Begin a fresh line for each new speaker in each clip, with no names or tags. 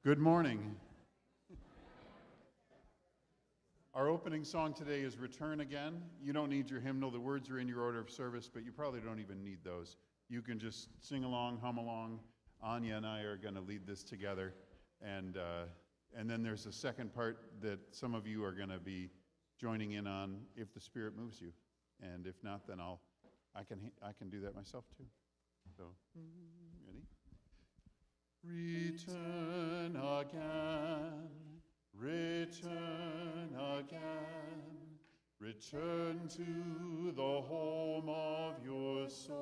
Good morning. Our opening song today is Return Again. You don't need your hymnal. The words are in your order of service, but you probably don't even need those. You can just sing along, hum along. Anya and I are going to lead this together. And then there's a second part that some of you are going to be joining in on if the Spirit moves you. And if not, then I can do that myself too. So, ready? Return again, return again, return to the home of your soul.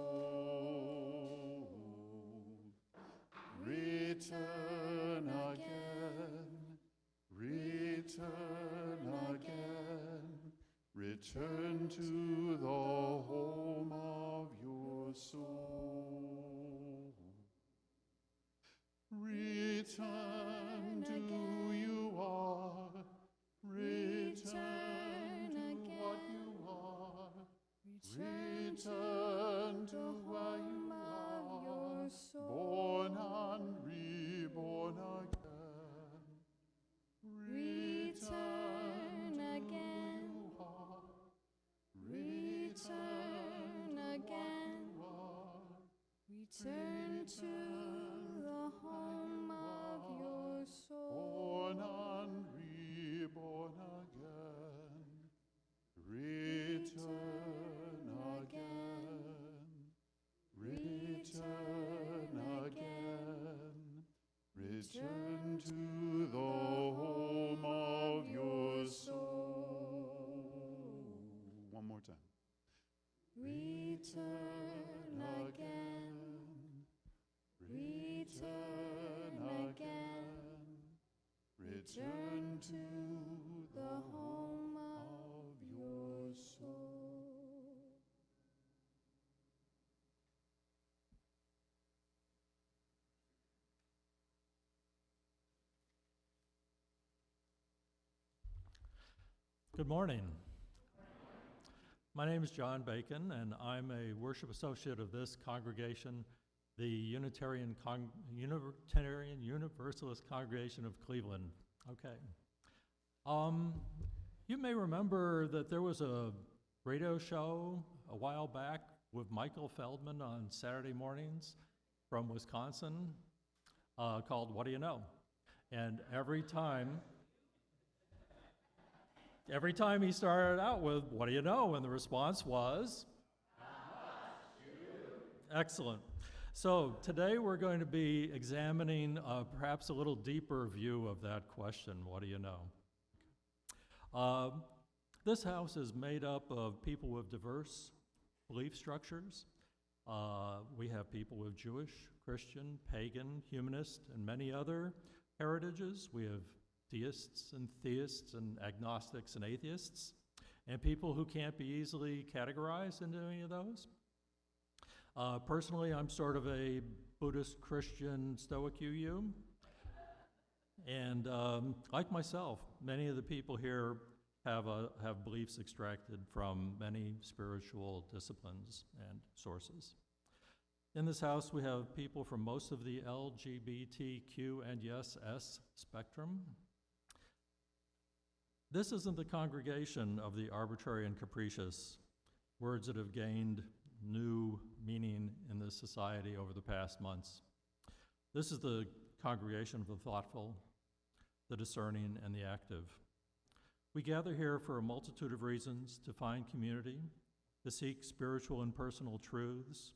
Return again, return again, return to the home of your soul. Return to who you are, return to what you are, return to where you are, born and reborn again. Return again, return again, return to the home of your soul. Born and reborn again. Return again. Return again. Return to the home of your soul. One more time. Return again. Return again, return to the home of your soul.
Good morning. My name is John Bacon, and I'm a worship associate of this congregation, the Unitarian Universalist Congregation of Cleveland. Okay. You may remember that there was a radio show a while back with Michael Feldman on Saturday mornings from Wisconsin called What Do You Know? And every time he started out with, what do you know? And the response was, excellent. So today we're going to be examining perhaps a little deeper view of that question, what do you know? This house is made up of people with diverse belief structures. We have people with Jewish, Christian, pagan, humanist, and many other heritages. We have deists and theists and agnostics and atheists, and people who can't be easily categorized into any of those. Personally, I'm sort of a Buddhist, Christian, Stoic UU, and like myself, many of the people here have beliefs extracted from many spiritual disciplines and sources. In this house, we have people from most of the LGBTQ and yes, S spectrum. This isn't the congregation of the arbitrary and capricious, words that have gained new meaning in this society over the past months. This is the congregation of the thoughtful, the discerning, and the active. We gather here for a multitude of reasons: to find community, to seek spiritual and personal truths,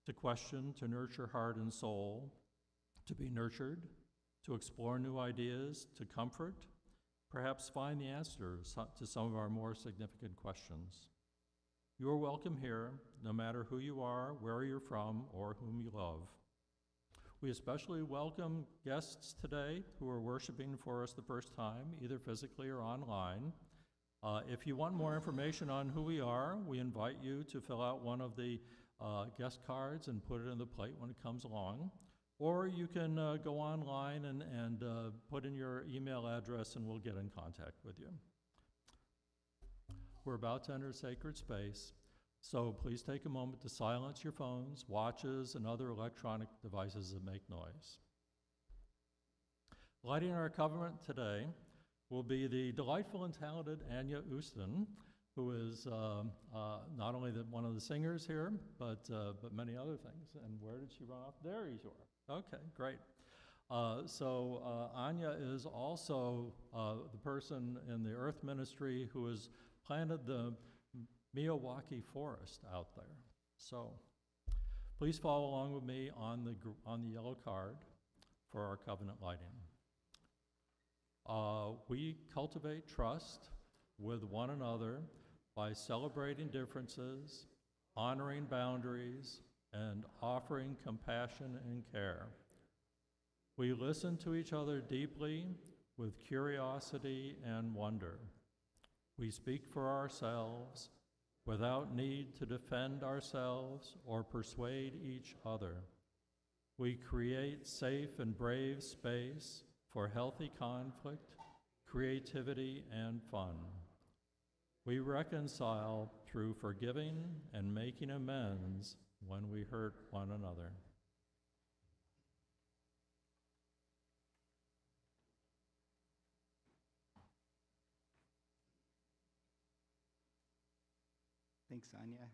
to question, to nurture heart and soul, to be nurtured, to explore new ideas, to comfort, perhaps find the answers to some of our more significant questions. You are welcome here, no matter who you are, where you're from, or whom you love. We especially welcome guests today who are worshiping for us the first time, either physically or online. If you want more information on who we are, we invite you to fill out one of the guest cards and put it in the plate when it comes along. Or you can go online and put in your email address and we'll get in contact with you. We're about to enter sacred space, so please take a moment to silence your phones, watches, and other electronic devices that make noise. Lighting our covenant today will be the delightful and talented Anya Ustin, who is not only one of the singers here, but many other things. And where did she run off? There you are. Okay, great. Anya is also the person in the Earth Ministry who has planted the Miyawaki forest out there. So please follow along with me on the yellow card for our covenant lighting. We cultivate trust with one another by celebrating differences, honoring boundaries, and offering compassion and care. We listen to each other deeply with curiosity and wonder. We speak for ourselves without need to defend ourselves or persuade each other. We create safe and brave space for healthy conflict, creativity, and fun. We reconcile through forgiving and making amends when we hurt one another.
Thanks, Anya.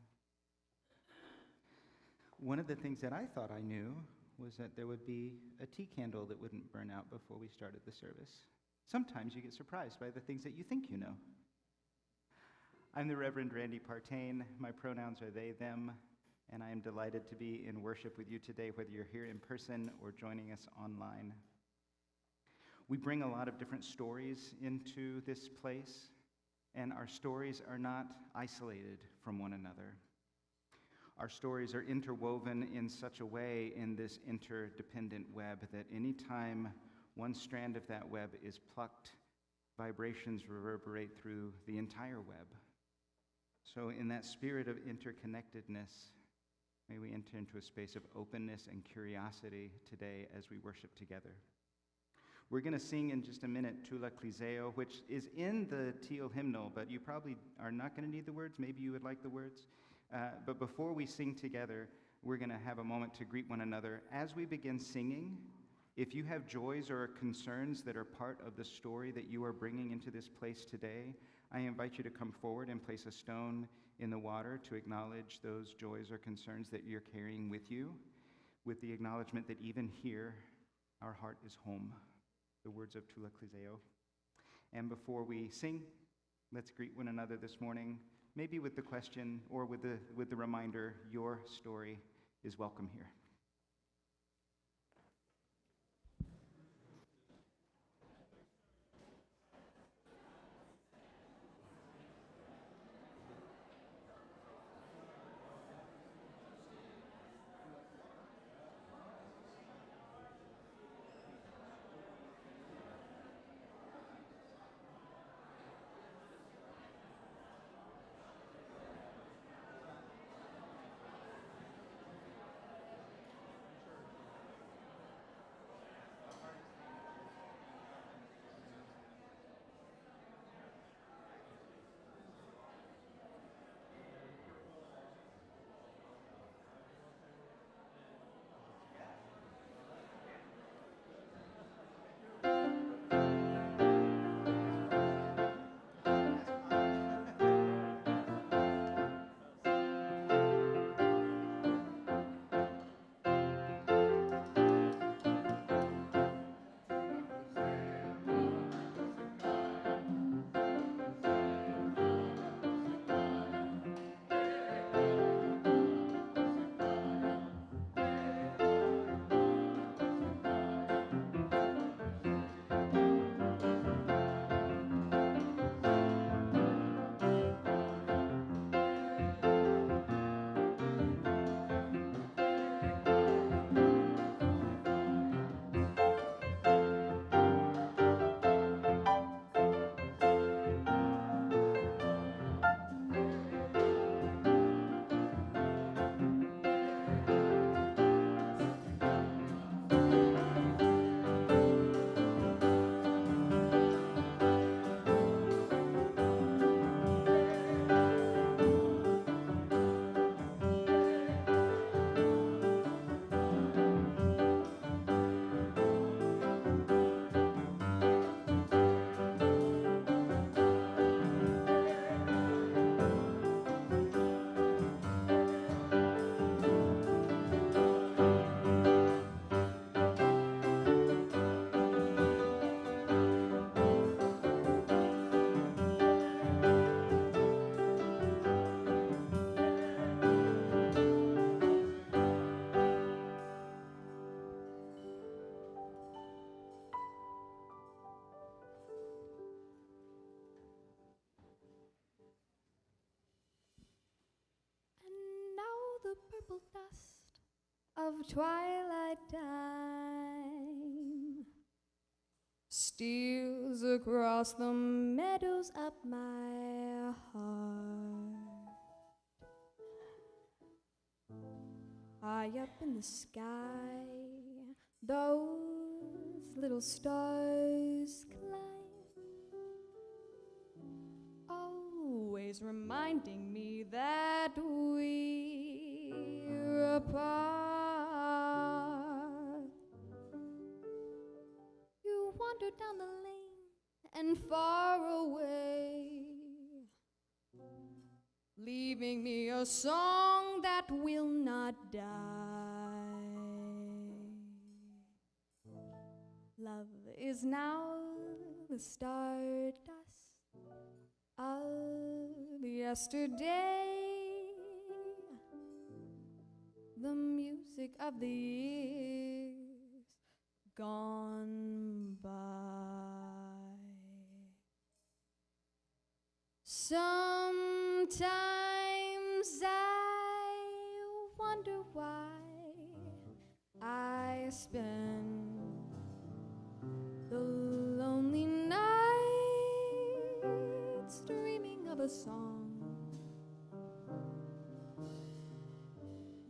One of the things that I thought I knew was that there would be a tea candle that wouldn't burn out before we started the service. Sometimes you get surprised by the things that you think you know. I'm the Reverend Randy Partain. My pronouns are they, them, and I am delighted to be in worship with you today, whether you're here in person or joining us online. We bring a lot of different stories into this place, and our stories are not isolated from one another. Our stories are interwoven in such a way in this interdependent web that anytime one strand of that web is plucked, vibrations reverberate through the entire web. So in that spirit of interconnectedness, may we enter into a space of openness and curiosity today as we worship together. We're going to sing in just a minute Thula, klizeo, which is in the teal hymnal, but you probably are not going to need the words. Maybe you would like the words. But before we sing together, we're going to have a moment to greet one another. As we begin singing, if you have joys or concerns that are part of the story that you are bringing into this place today, I invite you to come forward and place a stone in the water to acknowledge those joys or concerns that you're carrying with you, with the acknowledgement that even here, our heart is home. The words of Thula, klizeo. And before we sing, let's greet one another this morning, maybe with the question or with the reminder, your story is welcome here.
the purple dust of twilight time steals across the meadows up my heart. High up in the sky, those little stars climb, always reminding me that we're apart. You wander down the lane and far away, leaving me a song that will not die. Love is now the stardust of yesterday, the music of the years gone by. Sometimes I wonder why I spend the lonely nights dreaming of a song.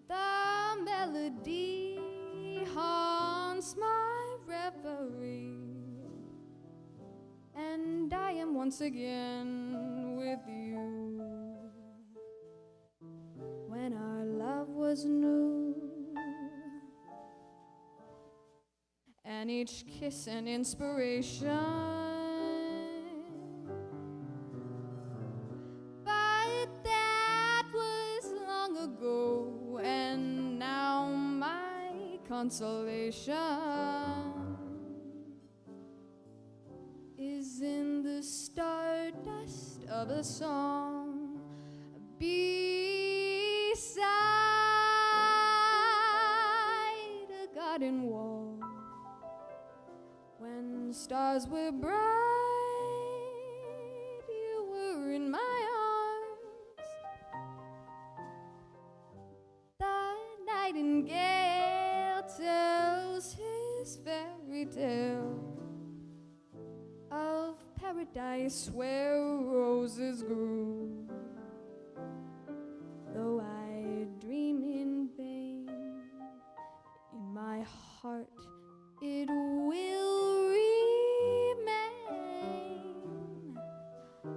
The melody haunts my reverie, and I am once again with you. When our love was new, and each kiss an inspiration, but that was long ago, and now my consolation is in the stardust of a song beside a garden wall. When stars were bright, you were in my arms. The nightingale tells his fairy tale of paradise where roses grew. Though I dream in vain, in my heart it will remain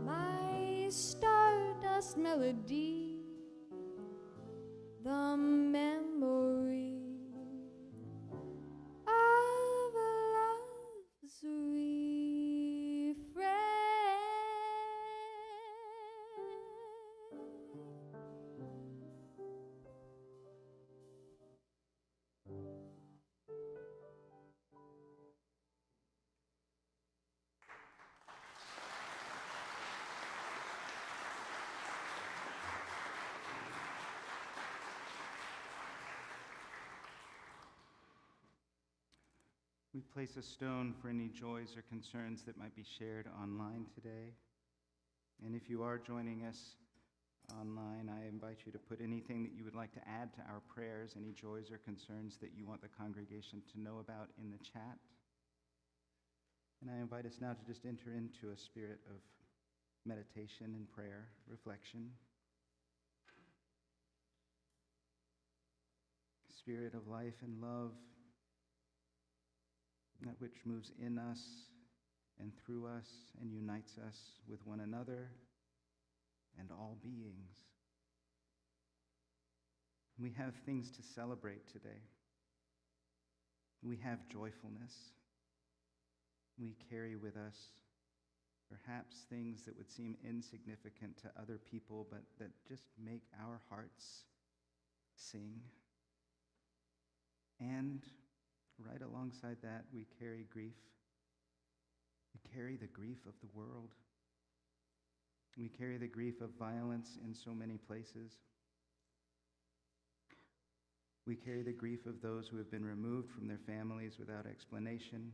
my stardust melody, the memory of love's refrain.
We place a stone for any joys or concerns that might be shared online today. And if you are joining us online, I invite you to put anything that you would like to add to our prayers, any joys or concerns that you want the congregation to know about in the chat. And I invite us now to just enter into a spirit of meditation and prayer, reflection. Spirit of life and love, that which moves in us and through us and unites us with one another and all beings. We have things to celebrate today. We have joyfulness. We carry with us perhaps things that would seem insignificant to other people, but that just make our hearts sing. And right alongside that, we carry grief. We carry the grief of the world. We carry the grief of violence in so many places. We carry the grief of those who have been removed from their families without explanation.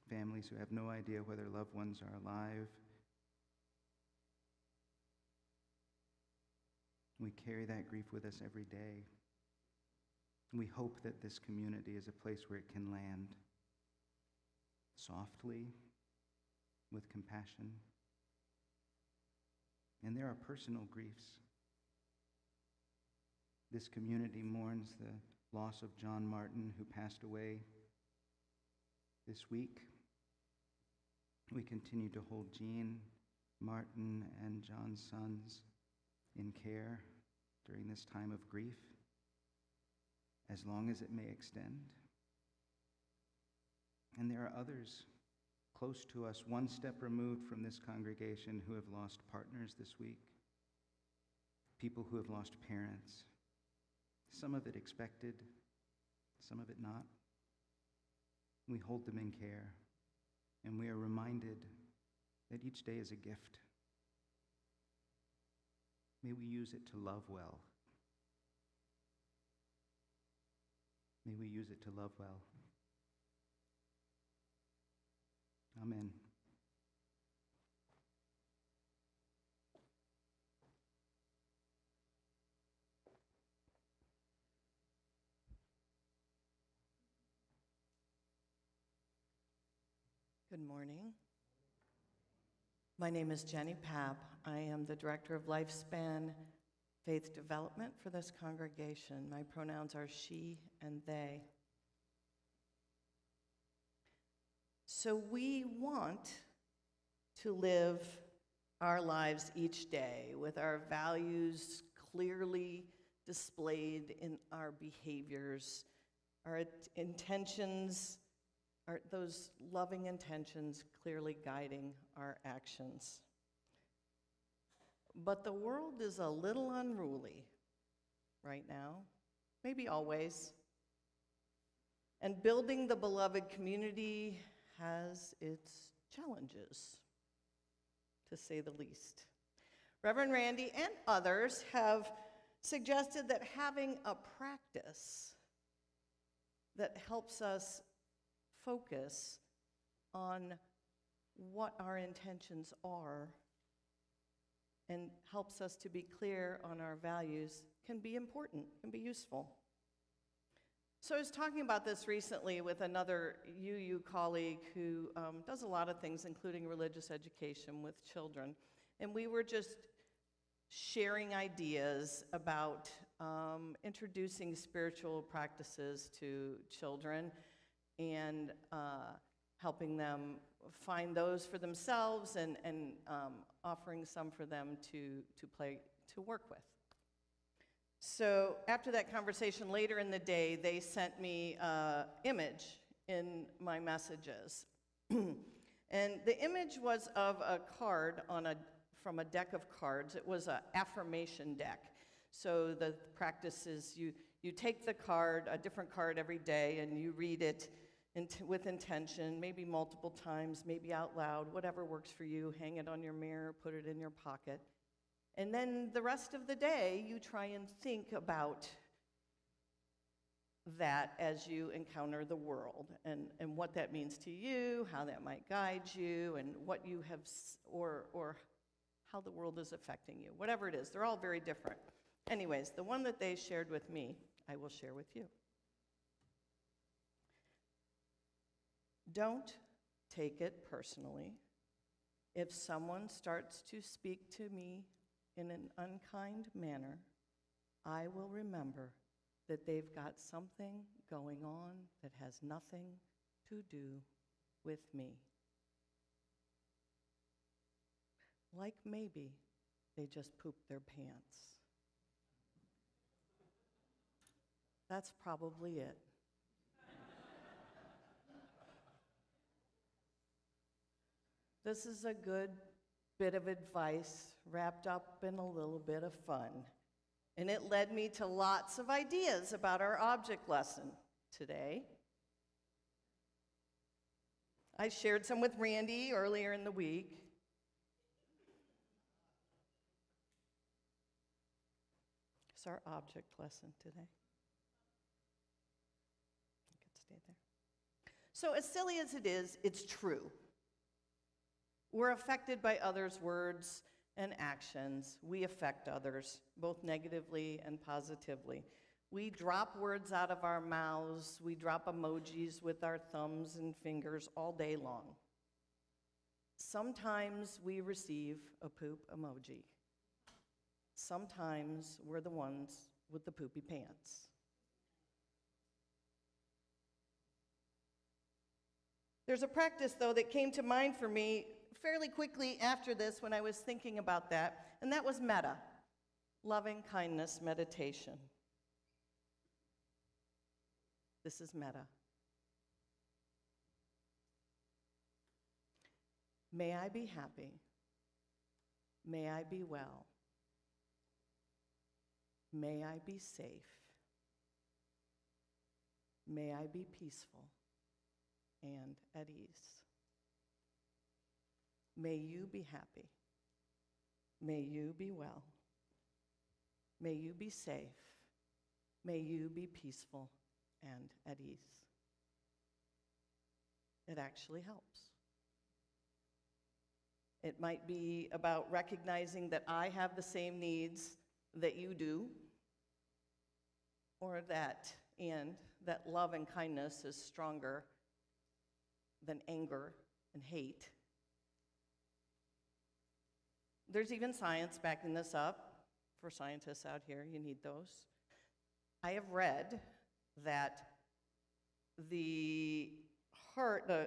Families who have no idea whether loved ones are alive. We carry that grief with us every day. We hope that this community is a place where it can land softly, with compassion. And there are personal griefs. This community mourns the loss of John Martin, who passed away this week. We continue to hold Jean, Martin, and John's sons in care during this time of grief, as long as it may extend. And there are others close to us, one step removed from this congregation, who have lost partners this week, people who have lost parents, some of it expected, some of it not. We hold them in care, and we are reminded that each day is a gift. May we use it to love well. May we use it to love well. Amen.
Good morning. My name is Jenni Papp. I am the Director of Lifespan Faith Development for this congregation. My pronouns are she and they. So we want to live our lives each day with our values clearly displayed in our behaviors, our intentions, those loving intentions clearly guiding our actions. But the world is a little unruly right now, maybe always. And building the beloved community has its challenges, to say the least. Reverend Randy and others have suggested that having a practice that helps us focus on what our intentions are and helps us to be clear on our values can be important, can be useful. So I was talking about this recently with another UU colleague who does a lot of things, including religious education with children. And we were just sharing ideas about introducing spiritual practices to children and helping them find those for themselves and offering some for them to work with. So after that conversation later in the day, they sent me an image in my messages. And the image was of a card from a deck of cards. It was an affirmation deck. So the practice is you take the card, a different card every day, and you read it with intention, maybe multiple times, maybe out loud, whatever works for you. Hang it on your mirror, put it in your pocket. And then the rest of the day, you try and think about that as you encounter the world and what that means to you, how that might guide you, and what you have, or how the world is affecting you. Whatever it is, they're all very different. Anyways, the one that they shared with me, I will share with you. Don't take it personally if someone starts to speak to me in an unkind manner. I will remember that they've got something going on that has nothing to do with me. Like maybe they just pooped their pants. That's probably it. This is a good bit of advice wrapped up in a little bit of fun. And it led me to lots of ideas about our object lesson today. I shared some with Randy earlier in the week. It's our object lesson today. You could stay there. So as silly as it is, it's true. We're affected by others' words and actions, we affect others, both negatively and positively. We drop words out of our mouths, we drop emojis with our thumbs and fingers all day long. Sometimes we receive a poop emoji. Sometimes we're the ones with the poopy pants. There's a practice, though, that came to mind for me fairly quickly after this when I was thinking about that, and that was metta, loving kindness meditation. This is metta. May I be happy. May I be well. May I be safe. May I be peaceful and at ease. May you be happy. May you be well. May you be safe. May you be peaceful and at ease. It actually helps. It might be about recognizing that I have the same needs that you do, or that love and kindness is stronger than anger and hate. There's even science backing this up. For scientists out here, you need those. I have read that the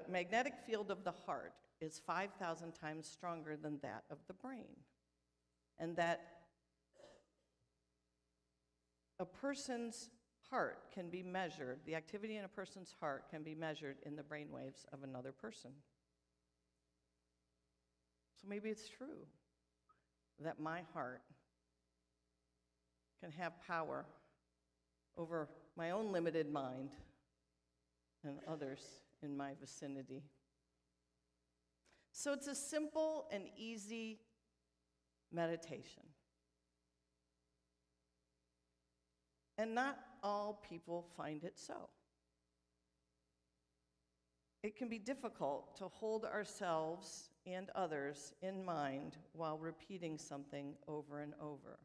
magnetic field of the heart is 5,000 times stronger than that of the brain. And that a person's heart can be measured, the activity in a person's heart can be measured in the brain waves of another person. So maybe it's true that my heart can have power over my own limited mind and others in my vicinity. So it's a simple and easy meditation. And not all people find it so. It can be difficult to hold ourselves and others in mind while repeating something over and over.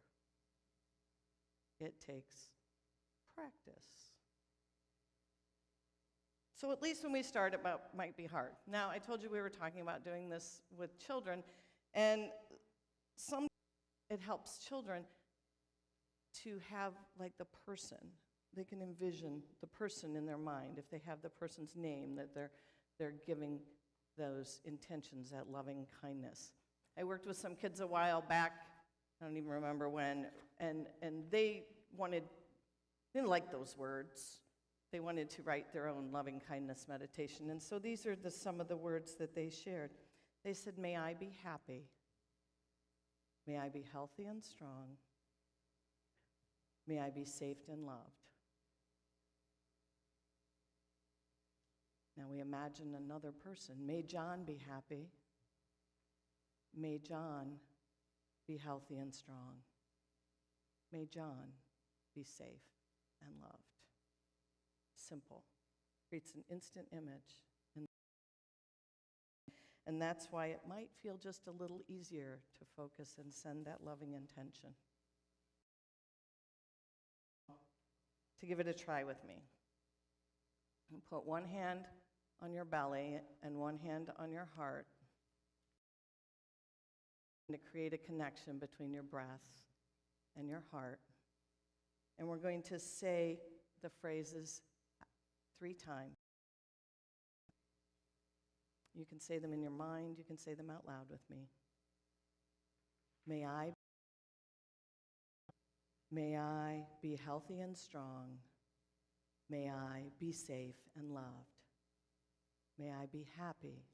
It takes practice. So at least when we start, it might be hard. Now, I told you we were talking about doing this with children, and it helps children to have like the person. They can envision the person in their mind if they have the person's name that they're giving those intentions, that loving kindness. I worked with some kids a while back, I don't even remember when, and they didn't like those words. They wanted to write their own loving kindness meditation. And so these are some of the words that they shared. They said, may I be happy. May I be healthy and strong. May I be safe and loved. Now we imagine another person. May John be happy. May John be healthy and strong. May John be safe and loved. Simple. Creates an instant image. And that's why it might feel just a little easier to focus and send that loving intention. To give it a try with me. Put one hand on your belly and one hand on your heart. And to create a connection between your breath and your heart. And we're going to say the phrases 3 times. You can say them in your mind, you can say them out loud with me. May I be healthy and strong. May I be safe and loved. May I be happy,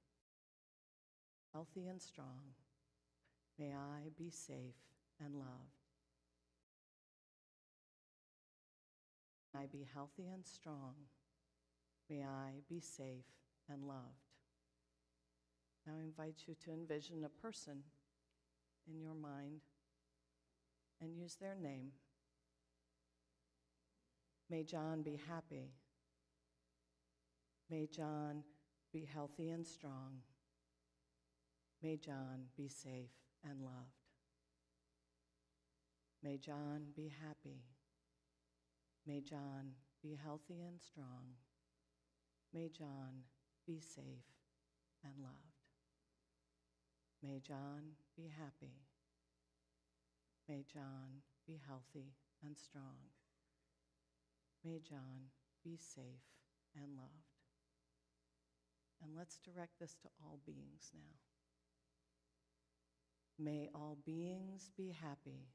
healthy and strong. May I be safe and loved. May I be healthy and strong. May I be safe and loved. Now I invite you to envision a person in your mind and use their name. May John be happy. May John be healthy and strong. May John be safe and loved. May John be happy. May John be healthy and strong. May John be safe and loved. May John be happy. May John be healthy and strong. May John be safe and loved. And let's direct this to all beings now. May all beings be happy.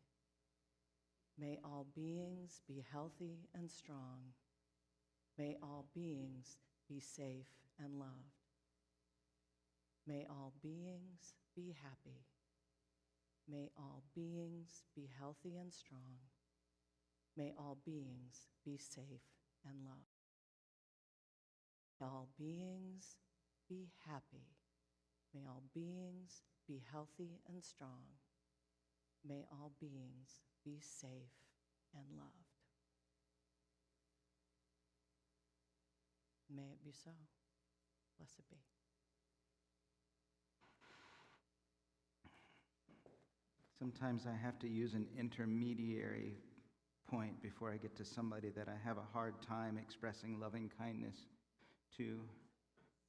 May all beings be healthy and strong. May all beings be safe and loved. May all beings be happy. May all beings be healthy and strong. May all beings be safe and loved. May all beings be happy. May all beings be healthy and strong. May all beings be safe and loved. May it be so. Blessed be.
Sometimes I have to use an intermediary point before I get to somebody that I have a hard time expressing loving kindness to.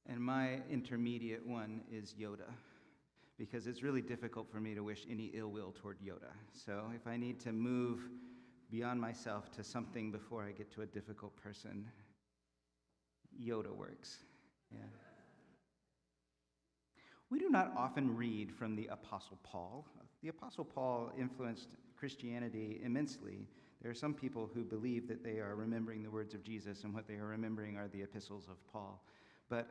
And my intermediate one is Yoda, because it's really difficult for me to wish any ill will toward Yoda. So if I need to move beyond myself to something before I get to a difficult person, Yoda works. Yeah. We do not often read from the Apostle Paul. The Apostle Paul influenced Christianity immensely. There are some people who believe that they are remembering the words of Jesus, and what they are remembering are the epistles of Paul. But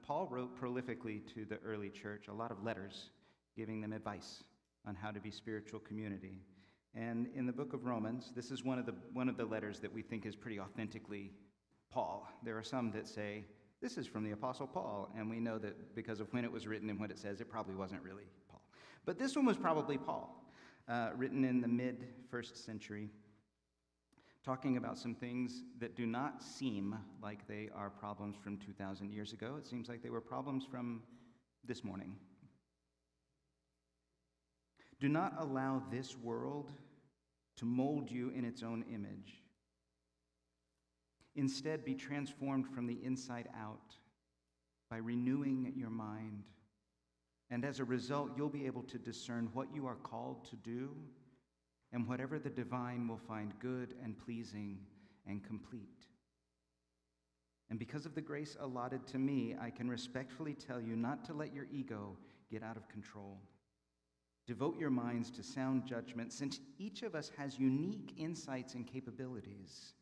Paul wrote prolifically to the early church a lot of letters giving them advice on how to be spiritual community. And in the book of Romans, this is one of the letters that we think is pretty authentically Paul. There are some that say, this is from the Apostle Paul, and we know that because of when it was written and what it says, it probably wasn't really Paul. But this one was probably Paul, written in the mid-1st century, talking about some things that do not seem like they are problems from 2,000 years ago. It seems like they were problems from this morning. Do not allow this world to mold you in its own image. Instead, be transformed from the inside out by renewing your mind. And as a result, you'll be able to discern what you are called to do, and whatever the divine will find good and pleasing and complete. And because of the grace allotted to me, I can respectfully tell you not to let your ego get out of control. Devote your minds to sound judgment, since each of us has unique insights and capabilities.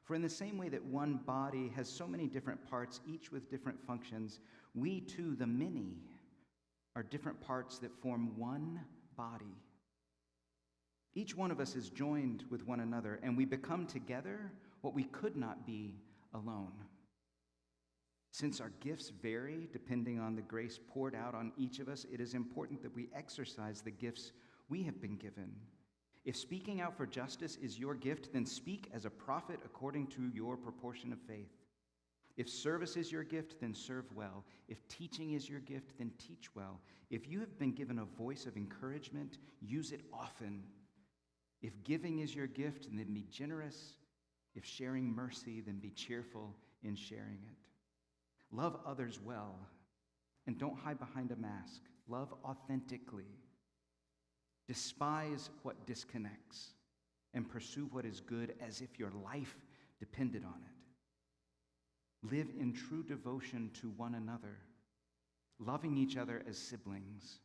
For in the same way that one body has so many different parts, each with different functions, we too, the many, are different parts that form one body. Each one of us is joined with one another, and we become together what we could not be alone. Since our gifts vary depending on the grace poured out on each of us, it is important that we exercise the gifts we have been given. If speaking out for justice is your gift, then speak as a prophet according to your proportion of faith. If service is your gift, then serve well. If teaching is your gift, then teach well. If you have been given a voice of encouragement, use it often. If giving is your gift, then be generous. If sharing mercy, then be cheerful in sharing it. Love others well, and don't hide behind a mask. Love authentically. Despise what disconnects, and pursue what is good as if your life depended on it. Live in true devotion to one another, loving each other as siblings.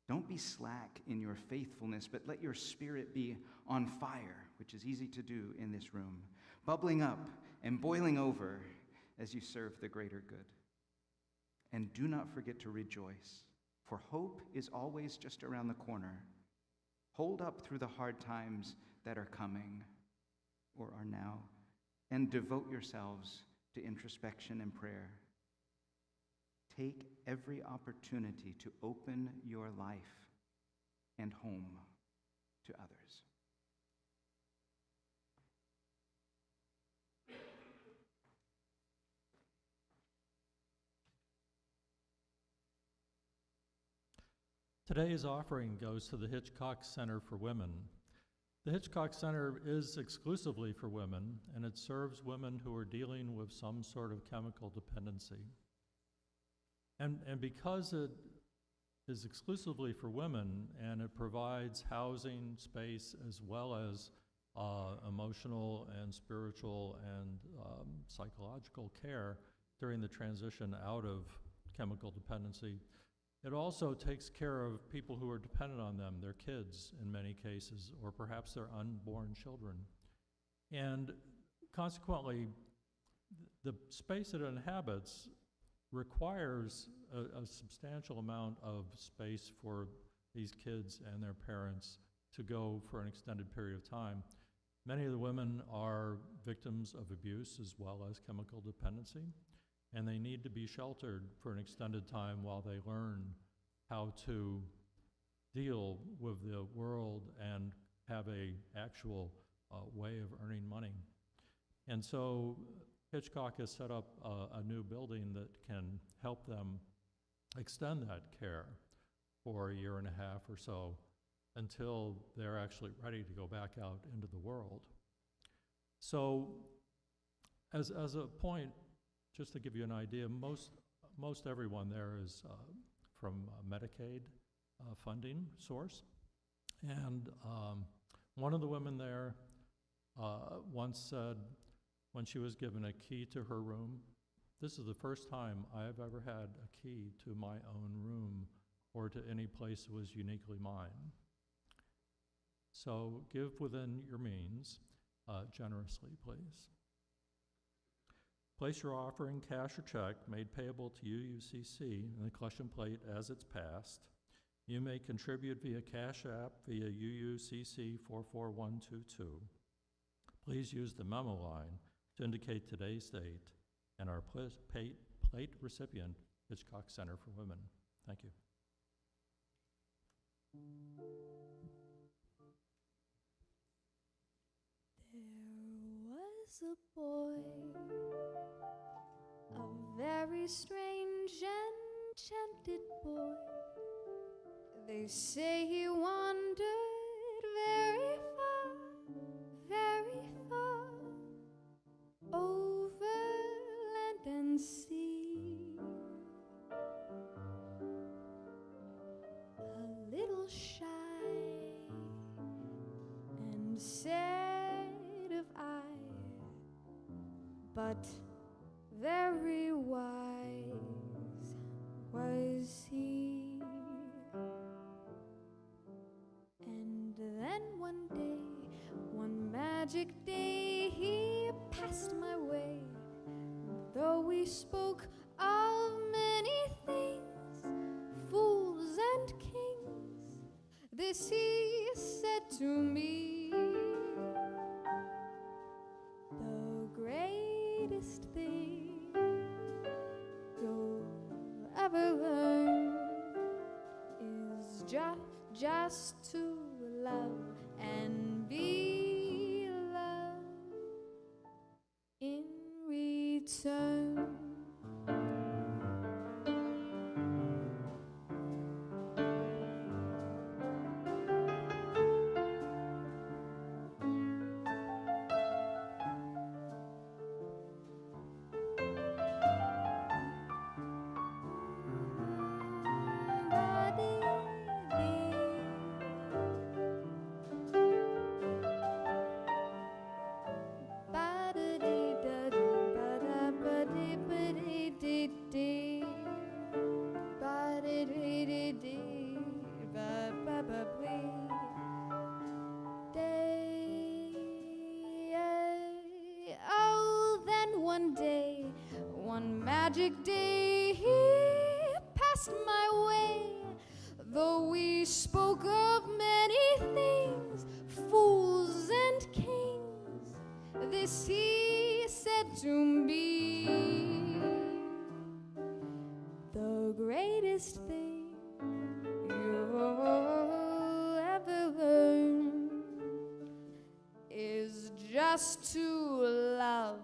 Don't be slack in your faithfulness, but let your spirit be on fire, which is easy to do in this room, bubbling up and boiling over as you serve the greater good. And do not forget to rejoice, for hope is always just around the corner. Hold up through the hard times that are coming or are now, and devote yourselves to introspection and prayer. Take every opportunity to open your life and home to others.
Today's offering goes to the Hitchcock Center for Women. The Hitchcock Center is exclusively for women, and it serves women who are dealing with some sort of chemical dependency. And because it is exclusively for women, and it provides housing, space, as well as emotional and spiritual and psychological care during the transition out of chemical dependency, it also takes care of people who are dependent on them, their kids in many cases, or perhaps their unborn children. And consequently, the space it inhabits requires a substantial amount of space for these kids and their parents to go for an extended period of time. Many of the women are victims of abuse as well as chemical dependency, and they need to be sheltered for an extended time while they learn how to deal with the world and have a actual way of earning money. And so Hitchcock has set up a new building that can help them extend that care for a year and a half or so until they're actually ready to go back out into the world. So as a point, just to give you an idea, most everyone there is from Medicaid funding source. And one of the women there once said, when she was given a key to her room, "This is the first time I have ever had a key to my own room or to any place that was uniquely mine." So give within your means generously, please. Place your offering, cash or check, made payable to UUCC in the collection plate as it's passed. You may contribute via Cash App via UUCC 44122. Please use the memo line to indicate today's date and our plate recipient, Hitchcock Center for Women. Thank you.
There was a boy, a very strange, enchanted boy. They say he wandered very far, over land and sea. A little shy and sad of eye, but very wise was he. And then one day, one magic day, he passed my way. Though we spoke of many things, fools and kings, this he said to me: the greatest thing you'll ever learn is just to love and be loved in return. One day, one magic day, he passed my way. Though we spoke of many things, fools and kings, this he said to me: the greatest thing you'll ever learn is just to love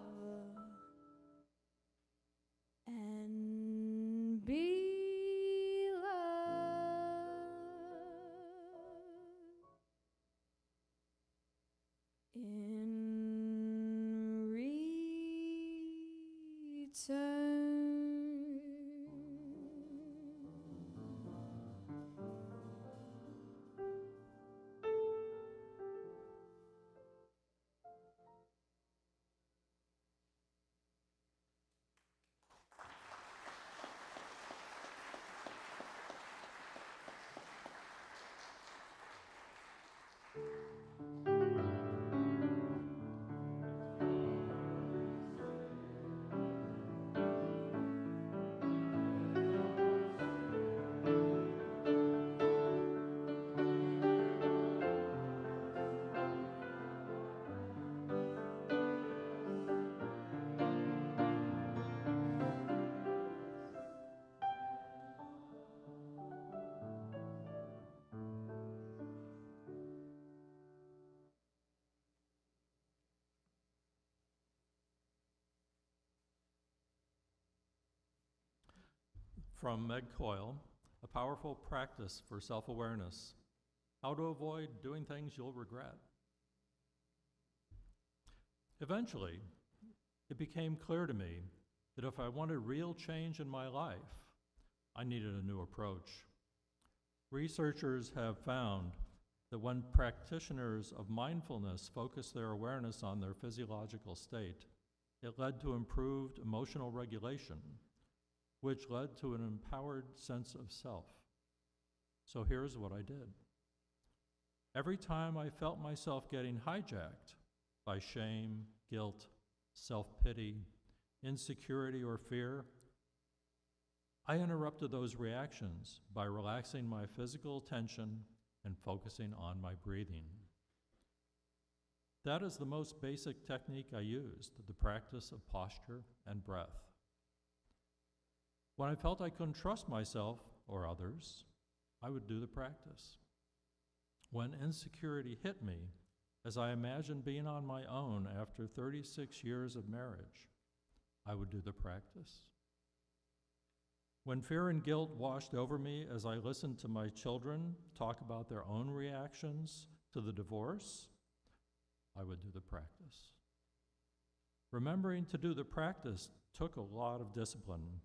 and be loved. in return.
From Meg Coyle, A Powerful Practice for Self-Awareness, How to Avoid Doing Things You'll Regret. Eventually, it became clear to me that if I wanted real change in my life, I needed a new approach. Researchers have found that when practitioners of mindfulness focus their awareness on their physiological state, it led to improved emotional regulation, which led to an empowered sense of self. So here's what I did. Every time I felt myself getting hijacked by shame, guilt, self-pity, insecurity, or fear, I interrupted those reactions by relaxing my physical tension and focusing on my breathing. That is the most basic technique I used, the practice of posture and breath. When I felt I couldn't trust myself or others, I would do the practice. When insecurity hit me, as I imagined being on my own after 36 years of marriage, I would do the practice. When fear and guilt washed over me as I listened to my children talk about their own reactions to the divorce, I would do the practice. Remembering to do the practice took a lot of discipline,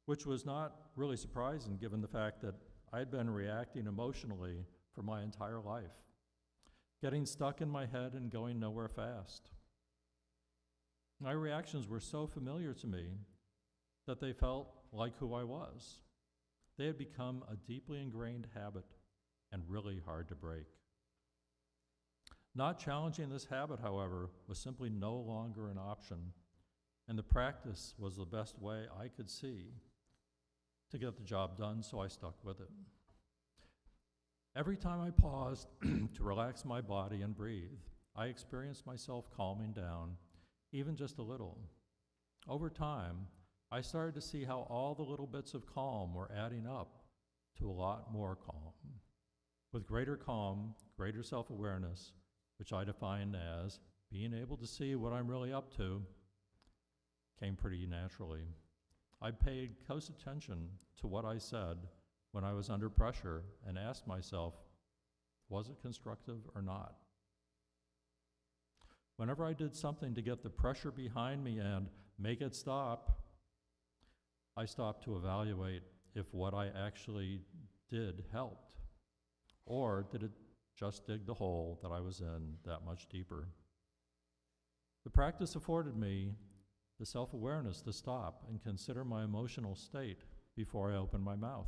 which was not really surprising given the fact that I'd been reacting emotionally for my entire life, getting stuck in my head and going nowhere fast. My reactions were so familiar to me that they felt like who I was. They had become a deeply ingrained habit and really hard to break. Not challenging this habit, however, was simply no longer an option, and the practice was the best way I could see to get the job done, so I stuck with it. Every time I paused to relax my body and breathe, I experienced myself calming down, even just a little. Over time, I started to see how all the little bits of calm were adding up to a lot more calm. With greater calm, greater self-awareness, which I defined as being able to see what I'm really up to, came pretty naturally. I paid close attention to what I said when I was under pressure and asked myself, was it constructive or not? Whenever I did something to get the pressure behind me and make it stop, I stopped to evaluate if what I actually did helped, or did it just dig the hole that I was in that much deeper. The practice afforded me the self-awareness to stop and consider my emotional state before I opened my mouth.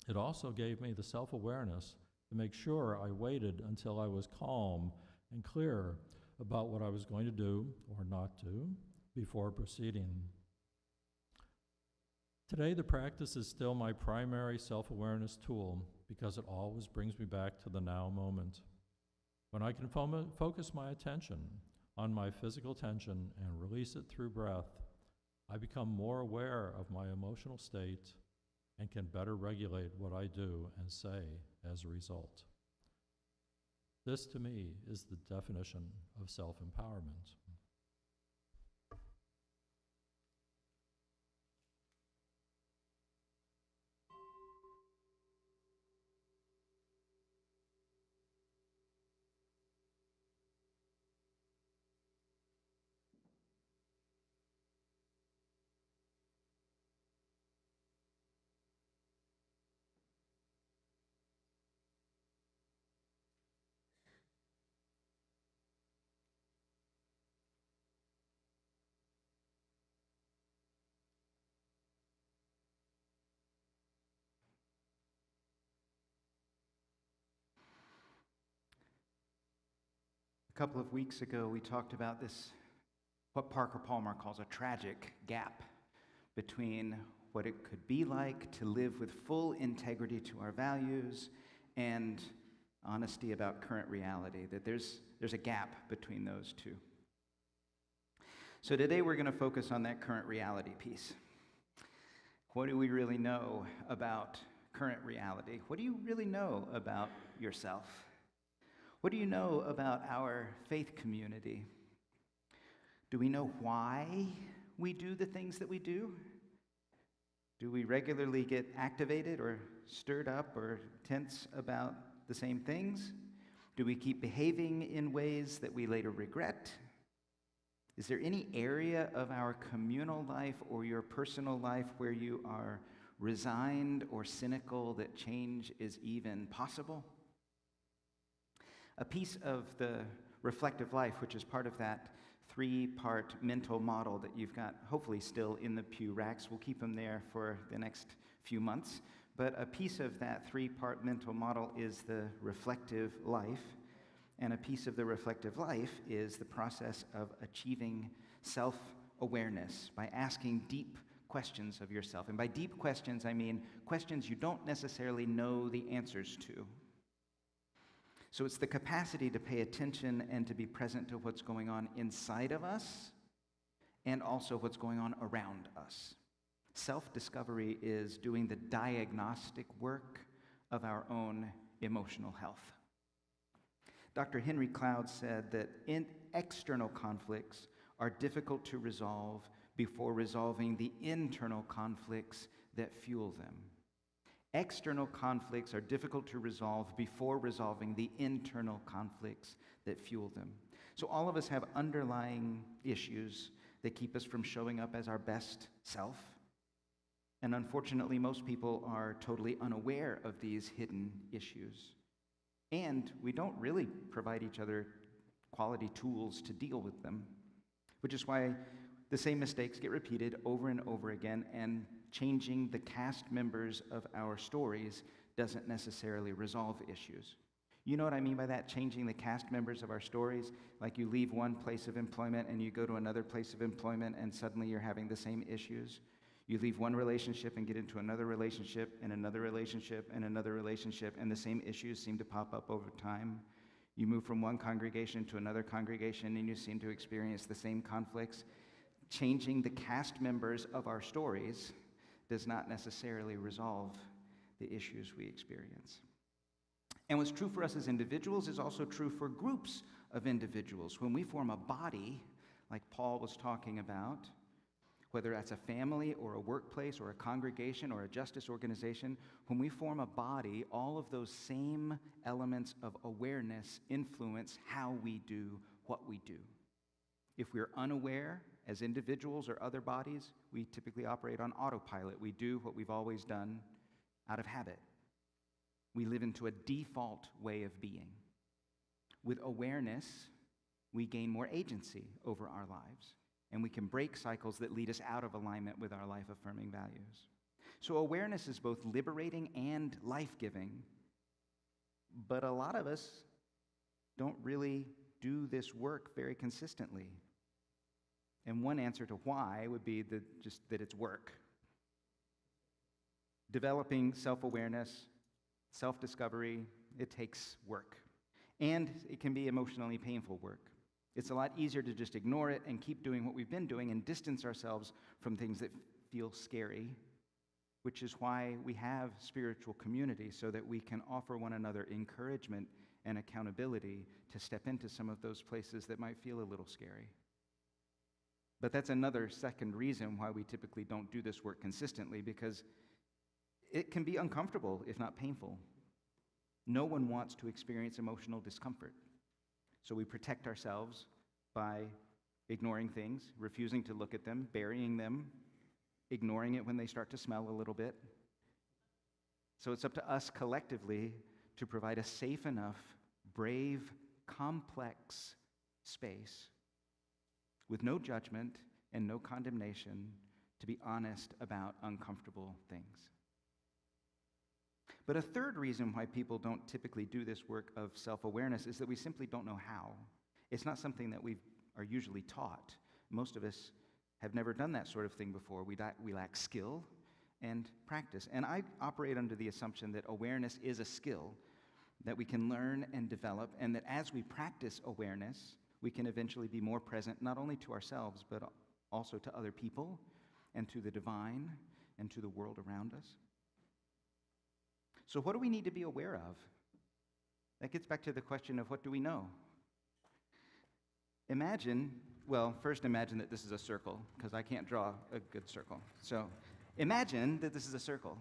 It also gave me the self-awareness to make sure I waited until I was calm and clear about what I was going to do or not do before proceeding. Today, the practice is still my primary self-awareness tool because it always brings me back to the now moment. When I can focus my attention on my physical tension and release it through breath, I become more aware of my emotional state and can better regulate what I do and say as a result. This, to me, is the definition of self-empowerment.
couple of weeks ago, we talked about this, what Parker Palmer calls a tragic gap between what it could be like to live with full integrity to our values and honesty about current reality, that there's a gap between those two. So today we're going to focus on that current reality piece. What do we really know about current reality? What do you really know about yourself? What do you know about our faith community? Do we know why we do the things that we do? Do we regularly get activated or stirred up or tense about the same things? Do we keep behaving in ways that we later regret? Is there any area of our communal life or your personal life where you are resigned or cynical that change is even possible? A piece of the reflective life, which is part of that three-part mental model that you've got hopefully still in the pew racks. We'll keep them there for the next few months. But a piece of that three-part mental model is the reflective life. And a piece of the reflective life is the process of achieving self-awareness by asking deep questions of yourself. And by deep questions, I mean questions you don't necessarily know the answers to. So it's the capacity to pay attention and to be present to what's going on inside of us and also what's going on around us. Self-discovery is doing the diagnostic work of our own emotional health. Dr. Henry Cloud said that external conflicts are difficult to resolve before resolving the internal conflicts that fuel them. External conflicts are difficult to resolve before resolving the internal conflicts that fuel them. So all of us have underlying issues that keep us from showing up as our best self. And unfortunately, most people are totally unaware of these hidden issues. And we don't really provide each other quality tools to deal with them, which is why the same mistakes get repeated over and over again, and changing the cast members of our stories doesn't necessarily resolve issues. You know what I mean by that, changing the cast members of our stories? Like you leave one place of employment and you go to another place of employment and suddenly you're having the same issues. You leave one relationship and get into another relationship and another relationship and another relationship, and the same issues seem to pop up over time. You move from one congregation to another congregation and you seem to experience the same conflicts. Changing the cast members of our stories does not necessarily resolve the issues we experience. And what's true for us as individuals is also true for groups of individuals. When we form a body, like Paul was talking about, whether that's a family or a workplace or a congregation or a justice organization, when we form a body, all of those same elements of awareness influence how we do what we do. If we're unaware as individuals or other bodies, we typically operate on autopilot. We do what we've always done out of habit. We live into a default way of being. With awareness, we gain more agency over our lives, and we can break cycles that lead us out of alignment with our life-affirming values. So awareness is both liberating and life-giving, but a lot of us don't really do this work very consistently. And one answer to why would be just that it's work. Developing self-awareness, self-discovery, it takes work. And it can be emotionally painful work. It's a lot easier to just ignore it and keep doing what we've been doing and distance ourselves from things that feel scary, which is why we have spiritual community, so that we can offer one another encouragement and accountability to step into some of those places that might feel a little scary. But that's another second reason why we typically don't do this work consistently, because it can be uncomfortable, if not painful. No one wants to experience emotional discomfort. So we protect ourselves by ignoring things, refusing to look at them, burying them, ignoring it when they start to smell a little bit. So it's up to us collectively to provide a safe enough, brave, complex space with no judgment and no condemnation to be honest about uncomfortable things. But a third reason why people don't typically do this work of self-awareness is that we simply don't know how. It's not something that we are usually taught. Most of us have never done that sort of thing before. We lack skill and practice. And I operate under the assumption that awareness is a skill that we can learn and develop, and that as we practice awareness, we can eventually be more present, not only to ourselves, but also to other people, and to the divine, and to the world around us. So what do we need to be aware of? That gets back to the question of what do we know? First imagine that this is a circle, because I can't draw a good circle. So imagine that this is a circle.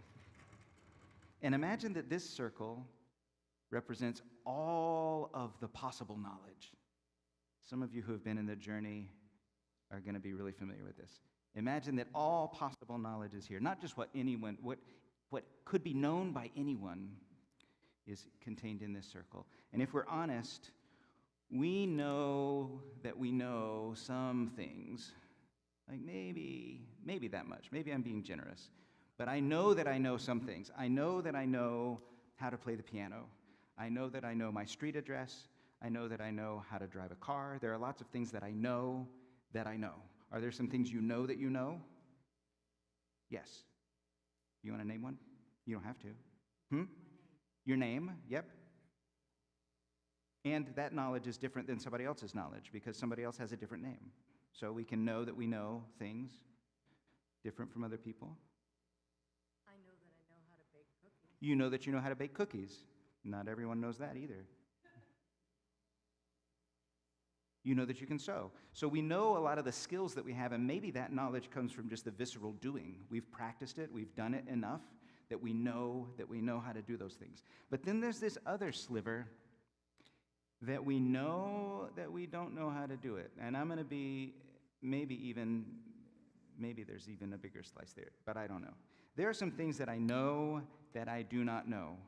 And imagine that this circle represents all of the possible knowledge. Some of you who have been in the journey are going to be really familiar with this. Imagine that all possible knowledge is here, not just what could be known by anyone is contained in this circle. And if we're honest, we know that we know some things, like maybe that much. Maybe I'm being generous. But I know that I know some things. I know that I know how to play the piano. I know that I know my street address. I know that I know how to drive a car. There are lots of things that I know that I know. Are there some things you know that you know? Yes. You want to name one? You don't have to. Your name? Yep. And that knowledge is different than somebody else's knowledge because somebody else has a different name. So we can know that we know things different from other people.
I know that I know how to bake cookies.
You know that you know how to bake cookies. Not everyone knows that either. You know that you can sew. So we know a lot of the skills that we have, and maybe that knowledge comes from just the visceral doing. We've practiced it, we've done it enough that we know how to do those things. But then there's this other sliver that we know that we don't know how to do it. And I'm going to be maybe there's even a bigger slice there, but I don't know. There are some things that I know that I do not know.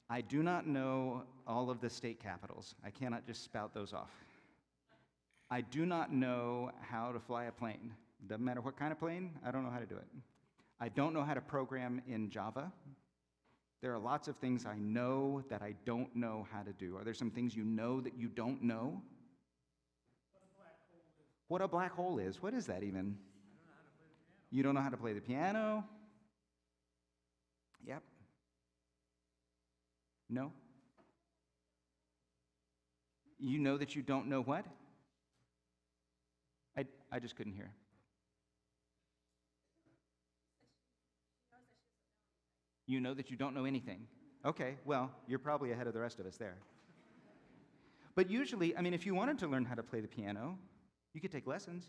I do not know all of the state capitals. I cannot just spout those off. I do not know how to fly a plane. Doesn't matter what kind of plane, I don't know how to do it. I don't know how to program in Java. There are lots of things I know that I don't know how to do. Are there some things you know that you don't know? What a black hole is. What is that even? You don't know how to play the piano? Yep. No? You know that you don't know what? I just couldn't hear. You know that you don't know anything. Okay, well, you're probably ahead of the rest of us there. But usually, if you wanted to learn how to play the piano, you could take lessons.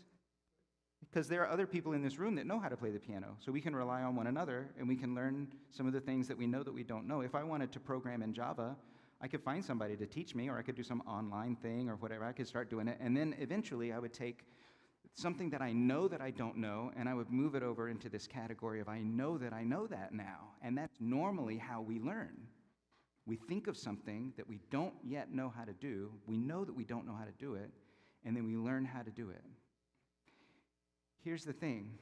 Because there are other people in this room that know how to play the piano. So we can rely on one another, and we can learn some of the things that we know that we don't know. If I wanted to program in Java, I could find somebody to teach me, or I could do some online thing or whatever. I could start doing it. And then eventually I would take something that I know that I don't know, and I would move it over into this category of I know that now. And that's normally how we learn. We think of something that we don't yet know how to do. We know that we don't know how to do it, and then we learn how to do it. Here's the thing.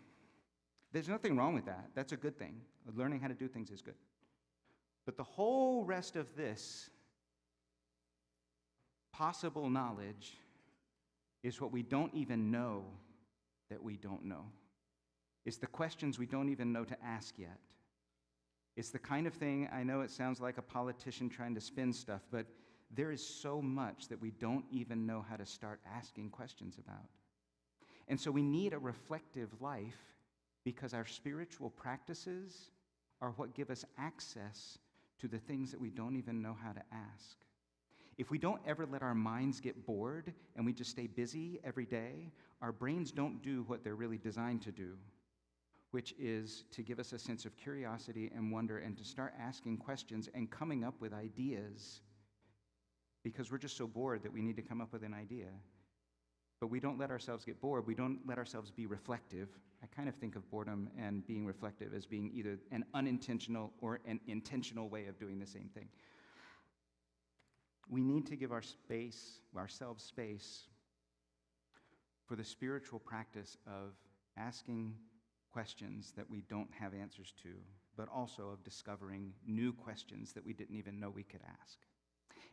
There's nothing wrong with that. That's a good thing. Learning how to do things is good. But the whole rest of this possible knowledge is what we don't even know that we don't know. It's the questions we don't even know to ask yet. It's the kind of thing, I know it sounds like a politician trying to spin stuff, but there is so much that we don't even know how to start asking questions about. And so we need a reflective life because our spiritual practices are what give us access to the things that we don't even know how to ask. If we don't ever let our minds get bored and we just stay busy every day, our brains don't do what they're really designed to do, which is to give us a sense of curiosity and wonder and to start asking questions and coming up with ideas because we're just so bored that we need to come up with an idea. But we don't let ourselves get bored. We don't let ourselves be reflective. I kind of think of boredom and being reflective as being either an unintentional or an intentional way of doing the same thing. We need to give ourselves space for the spiritual practice of asking questions that we don't have answers to, but also of discovering new questions that we didn't even know we could ask.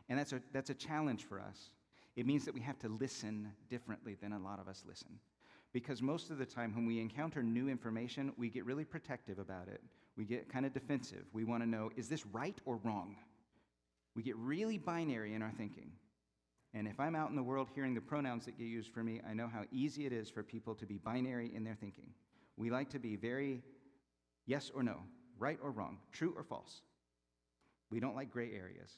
And that's a challenge for us. It means that we have to listen differently than a lot of us listen. Because most of the time when we encounter new information, we get really protective about it. We get kind of defensive. We want to know, is this right or wrong? We get really binary in our thinking. And if I'm out in the world hearing the pronouns that get used for me, I know how easy it is for people to be binary in their thinking. We like to be very yes or no, right or wrong, true or false. We don't like gray areas.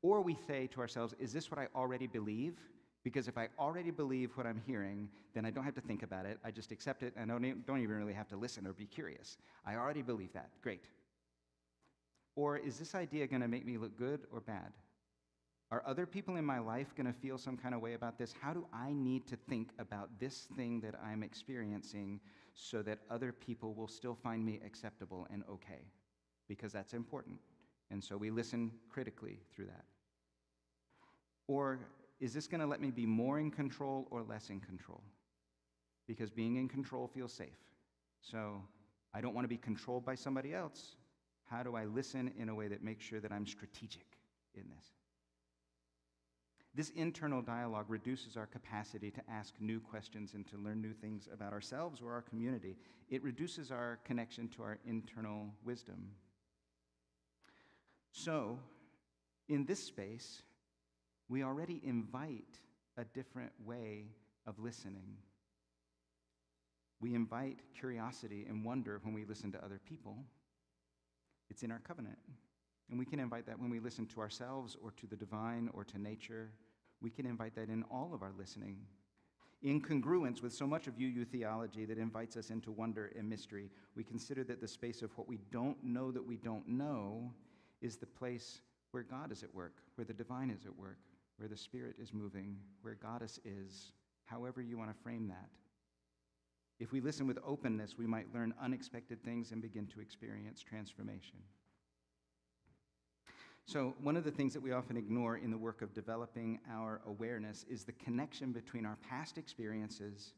Or we say to ourselves, is this what I already believe? Because if I already believe what I'm hearing, then I don't have to think about it. I just accept it and don't even really have to listen or be curious. I already believe that. Great. Or is this idea going to make me look good or bad? Are other people in my life going to feel some kind of way about this? How do I need to think about this thing that I'm experiencing so that other people will still find me acceptable and okay? Because that's important. And so we listen critically through that. Or is this going to let me be more in control or less in control? Because being in control feels safe. So I don't want to be controlled by somebody else. How do I listen in a way that makes sure that I'm strategic in this? This internal dialogue reduces our capacity to ask new questions and to learn new things about ourselves or our community. It reduces our connection to our internal wisdom. So, in this space, we already invite a different way of listening. We invite curiosity and wonder when we listen to other people. It's in our covenant. And we can invite that when we listen to ourselves or to the divine or to nature. We can invite that in all of our listening. In congruence with so much of UU theology that invites us into wonder and mystery, we consider that the space of what we don't know that we don't know is the place where God is at work, where the divine is at work, where the Spirit is moving, where Goddess is, however you want to frame that. If we listen with openness, we might learn unexpected things and begin to experience transformation. So one of the things that we often ignore in the work of developing our awareness is the connection between our past experiences,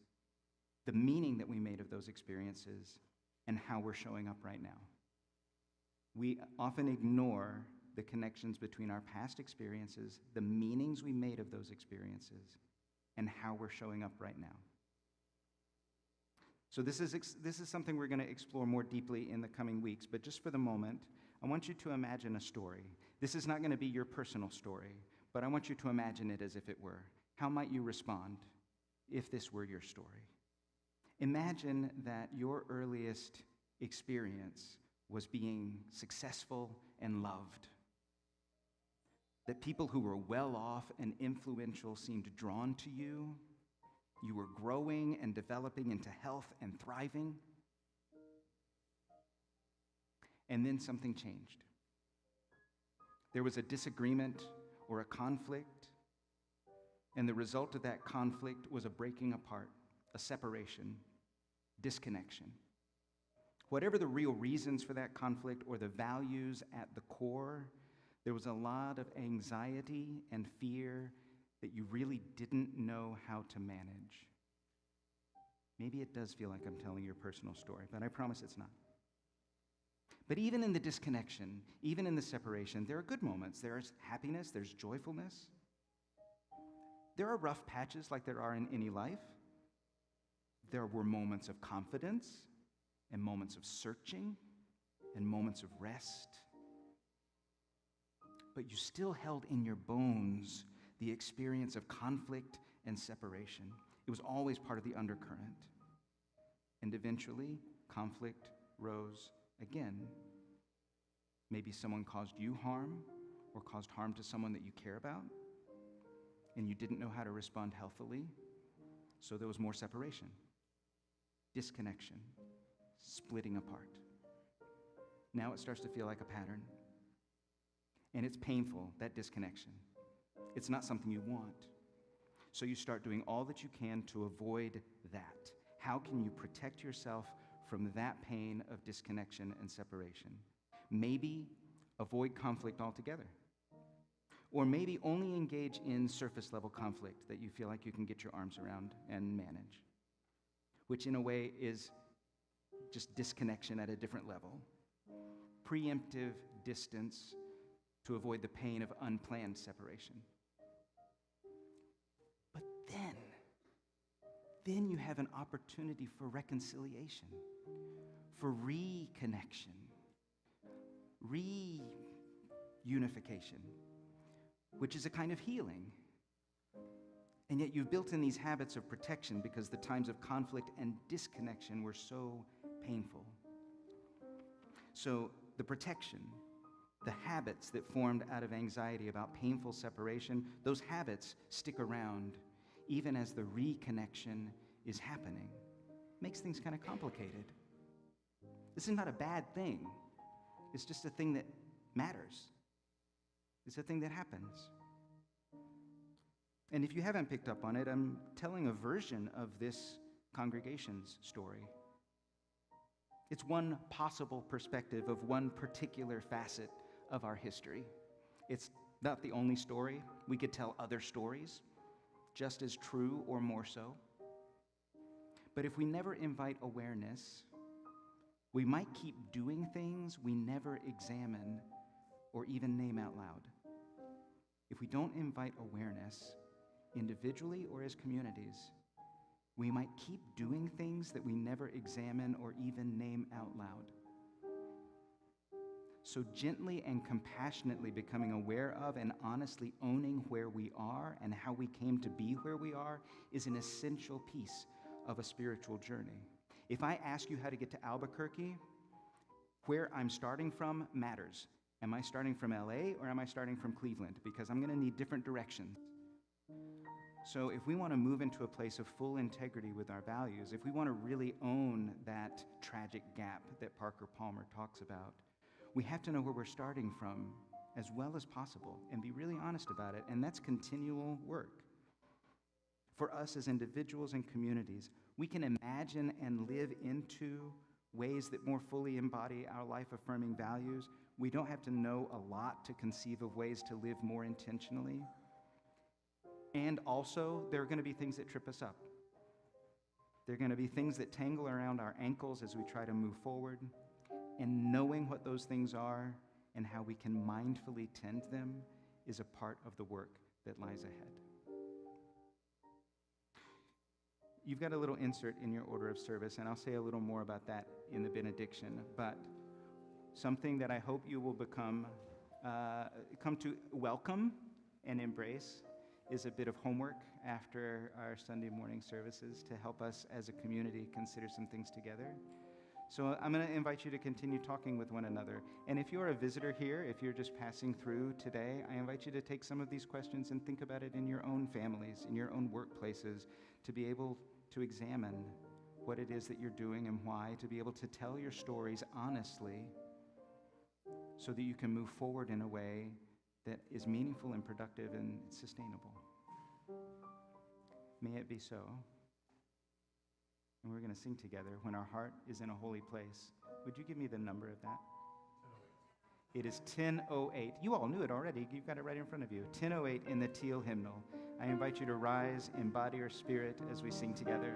the meaning that we made of those experiences, and how we're showing up right now. We often ignore the connections between our past experiences, the meanings we made of those experiences, and how we're showing up right now. So this is something we're going to explore more deeply in the coming weeks, but just for the moment, I want you to imagine a story. This is not going to be your personal story, but I want you to imagine it as if it were. How might you respond if this were your story? Imagine that your earliest experience was being successful and loved. That people who were well off and influential seemed drawn to you. You were growing and developing into health and thriving. And then something changed. There was a disagreement or a conflict, and the result of that conflict was a breaking apart, a separation, disconnection. Whatever the real reasons for that conflict or the values at the core, there was a lot of anxiety and fear that you really didn't know how to manage. Maybe it does feel like I'm telling your personal story, but I promise it's not. But even in the disconnection, even in the separation, there are good moments. There's happiness, there's joyfulness. There are rough patches like there are in any life. There were moments of confidence and moments of searching and moments of rest. But you still held in your bones the experience of conflict and separation. It was always part of the undercurrent. And eventually, conflict rose again. Maybe someone caused you harm or caused harm to someone that you care about, and you didn't know how to respond healthily, so there was more separation, disconnection, splitting apart. Now it starts to feel like a pattern, and it's painful, that disconnection. It's not something you want. So you start doing all that you can to avoid that. How can you protect yourself from that pain of disconnection and separation? Maybe avoid conflict altogether. Or maybe only engage in surface level conflict that you feel like you can get your arms around and manage, which in a way is just disconnection at a different level. Preemptive distance to avoid the pain of unplanned separation. then you have an opportunity for reconciliation, for reconnection, reunification, which is a kind of healing. And yet you've built in these habits of protection because the times of conflict and disconnection were so painful. So the protection, the habits that formed out of anxiety about painful separation, those habits stick around even as the reconnection is happening. Makes things kind of complicated. This is not a bad thing. It's just a thing that matters. It's a thing that happens. And if you haven't picked up on it, I'm telling a version of this congregation's story. It's one possible perspective of one particular facet of our history. It's not the only story. We could tell other stories, just as true or more so. But if we never invite awareness, we might keep doing things we never examine or even name out loud. If we don't invite awareness, individually or as communities, we might keep doing things that we never examine or even name out loud. So gently and compassionately becoming aware of and honestly owning where we are and how we came to be where we are is an essential piece of a spiritual journey. If I ask you how to get to Albuquerque, where I'm starting from matters. Am I starting from LA or am I starting from Cleveland? Because I'm going to need different directions. So if we want to move into a place of full integrity with our values, if we want to really own that tragic gap that Parker Palmer talks about, we have to know where we're starting from as well as possible and be really honest about it. And that's continual work. For us as individuals and communities, we can imagine and live into ways that more fully embody our life-affirming values. We don't have to know a lot to conceive of ways to live more intentionally. And also, there are going to be things that trip us up. There are going to be things that tangle around our ankles as we try to move forward. And knowing what those things are and how we can mindfully tend them is a part of the work that lies ahead. You've got a little insert in your order of service, and I'll say a little more about that in the benediction. But something that I hope you will come to welcome and embrace is a bit of homework after our Sunday morning services to help us as a community consider some things together. So I'm going to invite you to continue talking with one another. And if you're a visitor here, if you're just passing through today, I invite you to take some of these questions and think about it in your own families, in your own workplaces, to be able to examine what it is that you're doing and why, to be able to tell your stories honestly so that you can move forward in a way that is meaningful and productive and sustainable. May it be so. And we're going to sing together, When Our Heart is in a Holy Place. Would you give me the number of that? It is 10:08. You all knew it already. You've got it right in front of you. 10:08 in the teal hymnal. I invite you to rise in body or spirit as we sing together.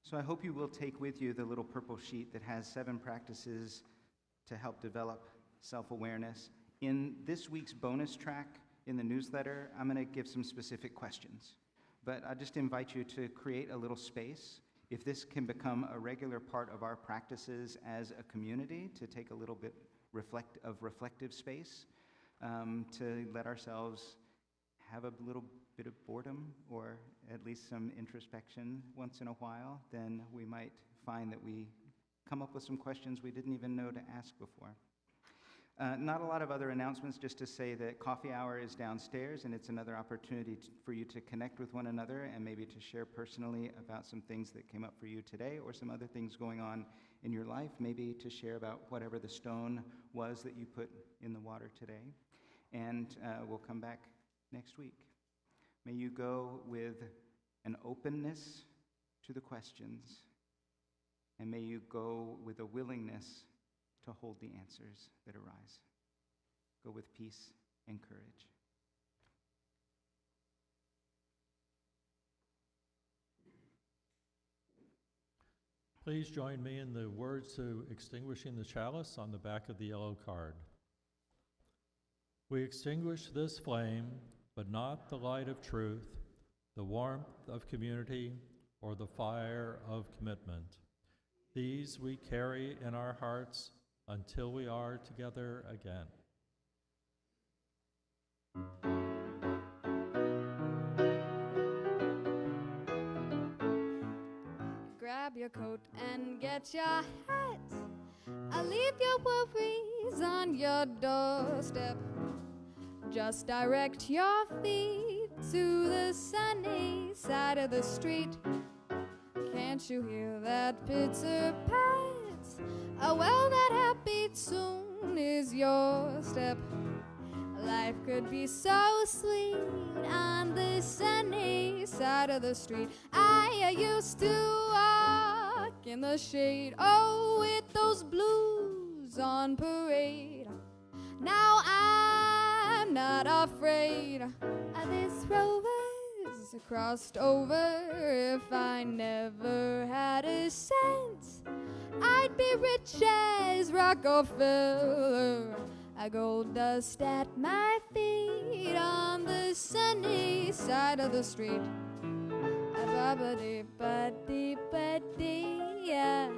So I hope you will take with you the little purple sheet that has 7 practices to help develop self-awareness. In this week's bonus track in the newsletter, I'm going to give some specific questions. But I just invite you to create a little space. If this can become a regular part of our practices as a community, to take a little bit of reflective space, to let ourselves have a little bit of boredom or at least some introspection once in a while, then we might find that we come up with some questions we didn't even know to ask before. Not a lot of other announcements, just to say that coffee hour is downstairs, and it's another opportunity for you to connect with one another and maybe to share personally about some things that came up for you today or some other things going on in your life, maybe to share about whatever the stone was that you put in the water today. And we'll come back next week. May you go with an openness to the questions, and may you go with a willingness to hold the answers that arise. Go with peace and courage.
Please join me in the words to extinguishing the chalice on the back of the yellow card. We extinguish this flame, but not the light of truth, the warmth of community, or the fire of commitment. These we carry in our hearts until we are together again.
Grab your coat and get your hat. Leave your worries on your doorstep. Just direct your feet to the sunny side of the street. Can't you hear that pitter-pat? Well, that heartbeat soon is your step. Life could be so sweet on the sunny side of the street. I used to walk in the shade, oh, with those blues on parade. Now I'm not afraid. This rover's crossed over. If I never had a cent, I'd be rich as Rockefeller. Gold dust at my feet on the sunny side of the street. Ba-ba-dee-ba-dee-ba-dee, yeah.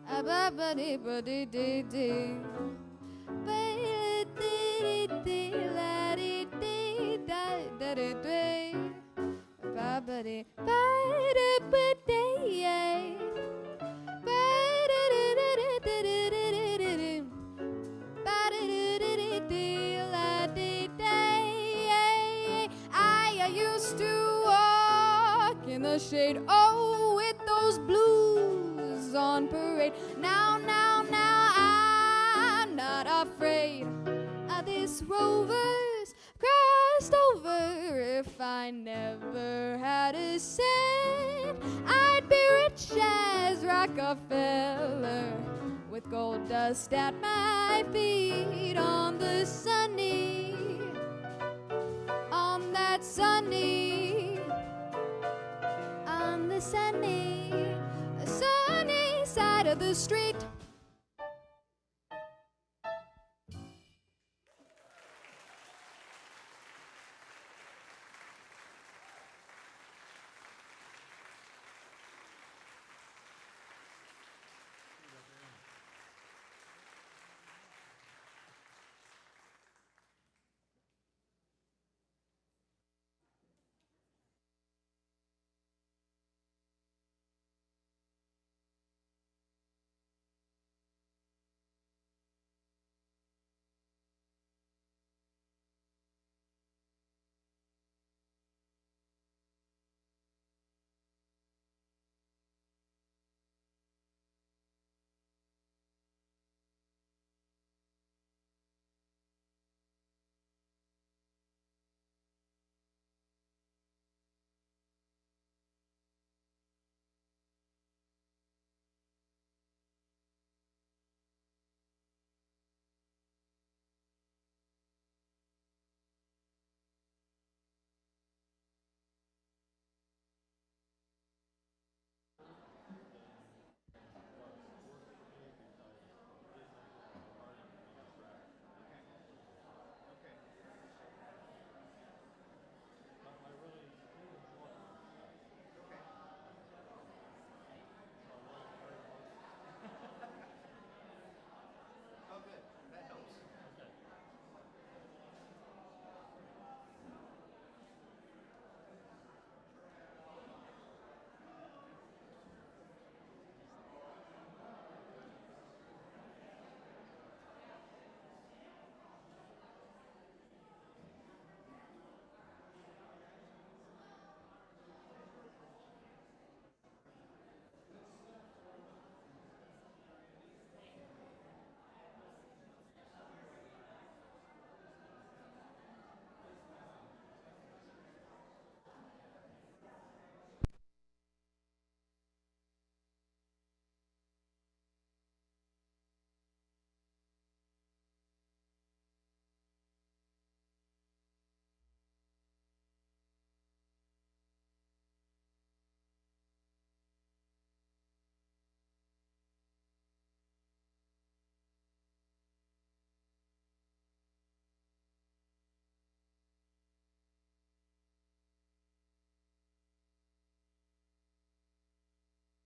Ba-ba-dee-ba-dee-dee-dee. Ba-dee-dee-la-dee-dee-da-da-dee-dee. Ba-ba-dee-ba-dee-ba-dee, yeah. I used to walk in the shade, oh, with those blues on parade. Now, I'm not afraid. This rover's crossed over. If I never had a cent, I'd be rich as Rockefeller, with gold dust at my feet on the sunny, on that sunny, on the sunny side of the street.